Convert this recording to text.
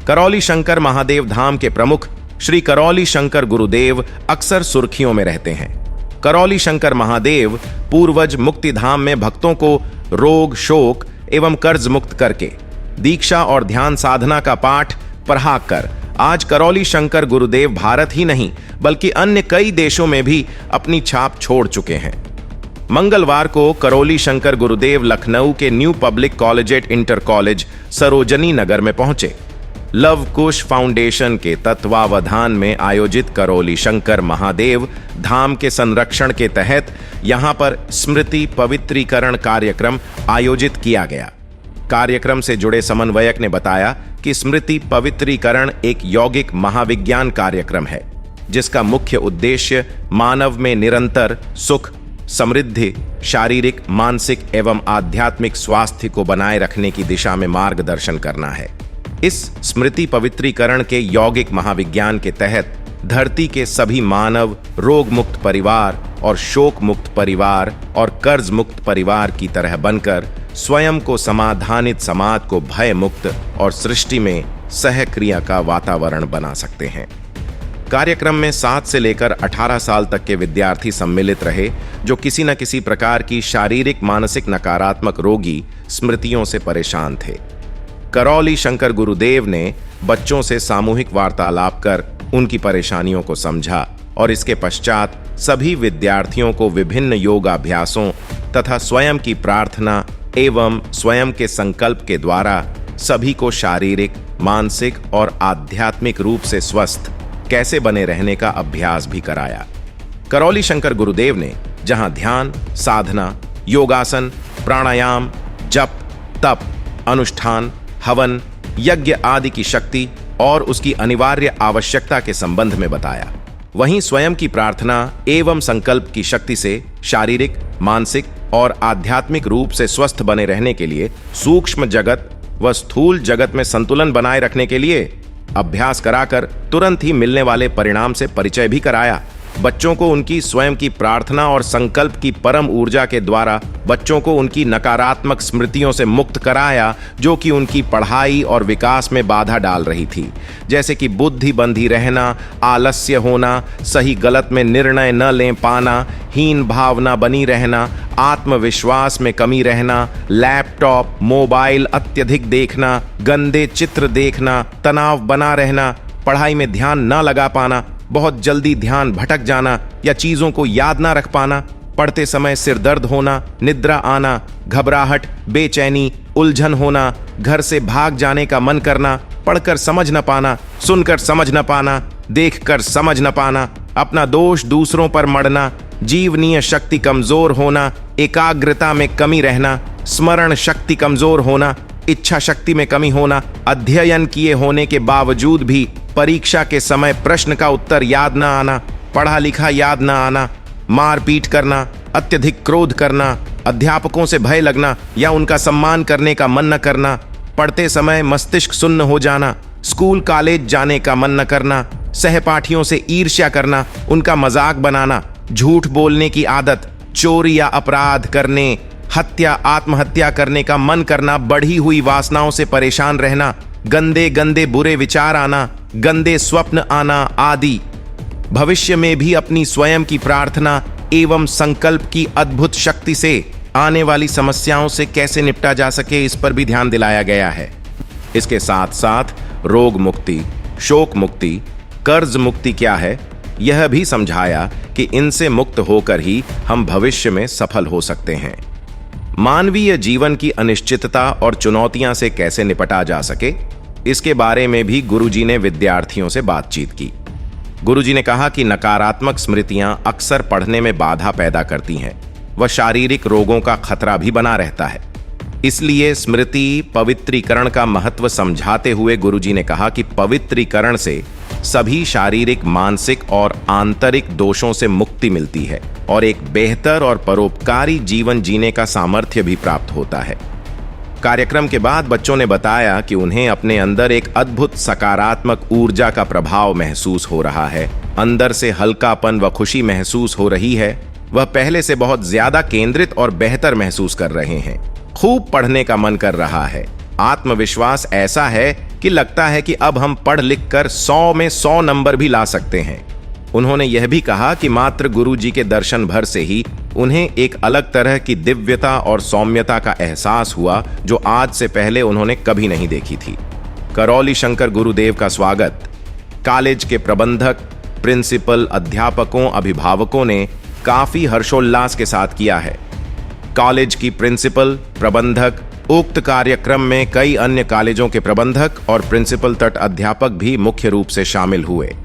करौली शंकर महादेव धाम के प्रमुख श्री करौली शंकर गुरुदेव अक्सर सुर्खियों में रहते हैं। करौली शंकर महादेव पूर्वज मुक्ति धाम में भक्तों को रोग, शोक एवं कर्ज मुक्त करके दीक्षा और ध्यान साधना का पाठ पढ़ा कर आज करौली शंकर गुरुदेव भारत ही नहीं बल्कि अन्य कई देशों में भी अपनी छाप छोड़ चुके हैं। मंगलवार को करौली शंकर गुरुदेव लखनऊ के new public collegiate inter college Sarojini Nagar में पहुंचे। लव कुश फाउंडेशन के तत्वावधान में आयोजित करौली शंकर महादेव धाम के संरक्षण के तहत यहां पर स्मृति पवित्रीकरण कार्यक्रम आयोजित किया गया। कार्यक्रम से जुड़े समन्वयक ने बताया कि स्मृति पवित्रीकरण एक यौगिक महाविज्ञान कार्यक्रम है जिसका मुख्य उद्देश्य मानव में निरंतर सुख, समृद्धि, शारीरिक, मानसिक एवं आध्यात्मिक स्वास्थ्य को बनाए रखने की दिशा में मार्गदर्शन करना है। इस स्मृति पवित्रीकरण के यौगिक महाविज्ञान के तहत धरती के सभी मानव रोग मुक्त परिवार और शोक मुक्त परिवार और कर्ज मुक्त परिवार की तरह बनकर स्वयं को समाधानित समाज को भय मुक्त और सृष्टि में सहक्रिया का वातावरण बना सकते हैं। कार्यक्रम में 7 से लेकर 18 साल तक के विद्यार्थी सम्मिलित रहे जो किसी न किसी प्रकार की शारीरिक मानसिक नकारात्मक रोगी स्मृतियों से परेशान थे। करौली शंकर गुरुदेव ने बच्चों से सामूहिक वार्तालाप कर उनकी परेशानियों को समझा और इसके पश्चात सभी विद्यार्थियों को विभिन्न योगाभ्यासों तथा स्वयं की प्रार्थना एवं स्वयं के संकल्प के द्वारा सभी को शारीरिक, मानसिक और आध्यात्मिक रूप से स्वस्थ कैसे बने रहने का अभ्यास भी कराया। करौली शंकर गुरुदेव ने जहां ध्यान, साधना, योगासन, प्राणायाम, जप, तप, अनुष्ठान, हवन, यज्ञ आदि की शक्ति और उसकी अनिवार्य आवश्यकता के संबंध में बताया, वहीं स्वयं की प्रार्थना एवं संकल्प की शक्ति से शारीरिक, मानसिक और आध्यात्मिक रूप से स्वस्थ बने रहने के लिए सूक्ष्म जगत व स्थूल जगत में संतुलन बनाए रखने के लिए अभ्यास कराकर तुरंत ही मिलने वाले परिणाम से परिचय भी कराया। बच्चों को उनकी स्वयं की प्रार्थना और संकल्प की परम ऊर्जा के द्वारा बच्चों को उनकी नकारात्मक स्मृतियों से मुक्त कराया जो कि उनकी पढ़ाई और विकास में बाधा डाल रही थी, जैसे कि बुद्धि बंधी रहना, आलस्य होना, सही गलत में निर्णय न ले पाना, हीन भावना बनी रहना, आत्मविश्वास में कमी रहना, लैपटॉप, मोबाइल अत्यधिक देखना, गंदे चित्र देखना, तनाव बना रहना, पढ़ाई में ध्यान न लगा पाना, बहुत जल्दी ध्यान भटक जाना या चीजों को याद ना रख पाना, पढ़ते समय सिर दर्द होना, निद्रा आना, घबराहट, बेचैनी, उलझन होना, घर से भाग जाने का मन करना, पढ़कर समझ न पाना, सुनकर समझ न पाना, देखकर समझ न पाना, अपना दोष दूसरों पर मढ़ना, जीवनीय शक्ति कमजोर होना, एकाग्रता में कमी रहना, स्मरण शक्ति कमजोर होना, इच्छा शक्ति में कमी होना, अध्ययन किए होने के बावजूद भी परीक्षा के समय प्रश्न का उत्तर याद न आना, पढ़ा लिखा याद न आना, मारपीट करना, अत्यधिक क्रोध करना, अध्यापकों से भय लगना या उनका सम्मान करने का मन न करना, पढ़ते समय मस्तिष्क सुन्न हो जाना, स्कूल कॉलेज जाने का मन न करना, सहपाठियों से ईर्ष्या करना, उनका मजाक बनाना, झूठ बोलने की आदत, चोरी या अपराध करने, हत्या, आत्महत्या करने का मन करना, बढ़ी हुई वासनाओं से परेशान रहना, गंदे गंदे बुरे विचार आना, गंदे स्वप्न आना आदि। भविष्य में भी अपनी स्वयं की प्रार्थना एवं संकल्प की अद्भुत शक्ति से आने वाली समस्याओं से कैसे निपटा जा सके इस पर भी ध्यान दिलाया गया है। इसके साथ साथ रोग मुक्ति, शोक मुक्ति, कर्ज मुक्ति क्या है यह भी समझाया कि इनसे मुक्त होकर ही हम भविष्य में सफल हो सकते हैं। मानवीय जीवन की अनिश्चितता और चुनौतियां से कैसे निपटा जा सके इसके बारे में भी गुरुजी ने विद्यार्थियों से बातचीत की। गुरुजी ने कहा कि नकारात्मक स्मृतियां अक्सर पढ़ने में बाधा पैदा करती हैं व शारीरिक रोगों का खतरा भी बना रहता है। इसलिए स्मृति पवित्रीकरण का महत्व समझाते हुए गुरुजी ने कहा कि पवित्रीकरण से सभी शारीरिक, मानसिक और आंतरिक दोषों से मुक्ति मिलती है और एक बेहतर और परोपकारी जीवन जीने का सामर्थ्य भी प्राप्त होता है। कार्यक्रम के बाद बच्चों ने बताया कि उन्हें अपने अंदर एक अद्भुत सकारात्मक ऊर्जा का प्रभाव महसूस हो रहा है, अंदर से हल्कापन व खुशी महसूस हो रही है, वह पहले से बहुत ज्यादा केंद्रित और बेहतर महसूस कर रहे हैं, खूब पढ़ने का मन कर रहा है, आत्मविश्वास ऐसा है कि लगता है कि अब हम पढ़ लिख कर 100 में 100 नंबर भी ला सकते हैं। उन्होंने यह भी कहा कि मात्र गुरु जी के दर्शन भर से ही उन्हें एक अलग तरह की दिव्यता और सौम्यता का एहसास हुआ जो आज से पहले उन्होंने कभी नहीं देखी थी। करौली शंकर गुरुदेव का स्वागत कॉलेज के प्रबंधक, प्रिंसिपल, अध्यापकों, अभिभावकों ने काफी हर्षोल्लास के साथ किया है। कॉलेज की प्रिंसिपल, प्रबंधक, उक्त कार्यक्रम में कई अन्य कॉलेजों के प्रबंधक और प्रिंसिपल तट अध्यापक भी मुख्य रूप से शामिल हुए।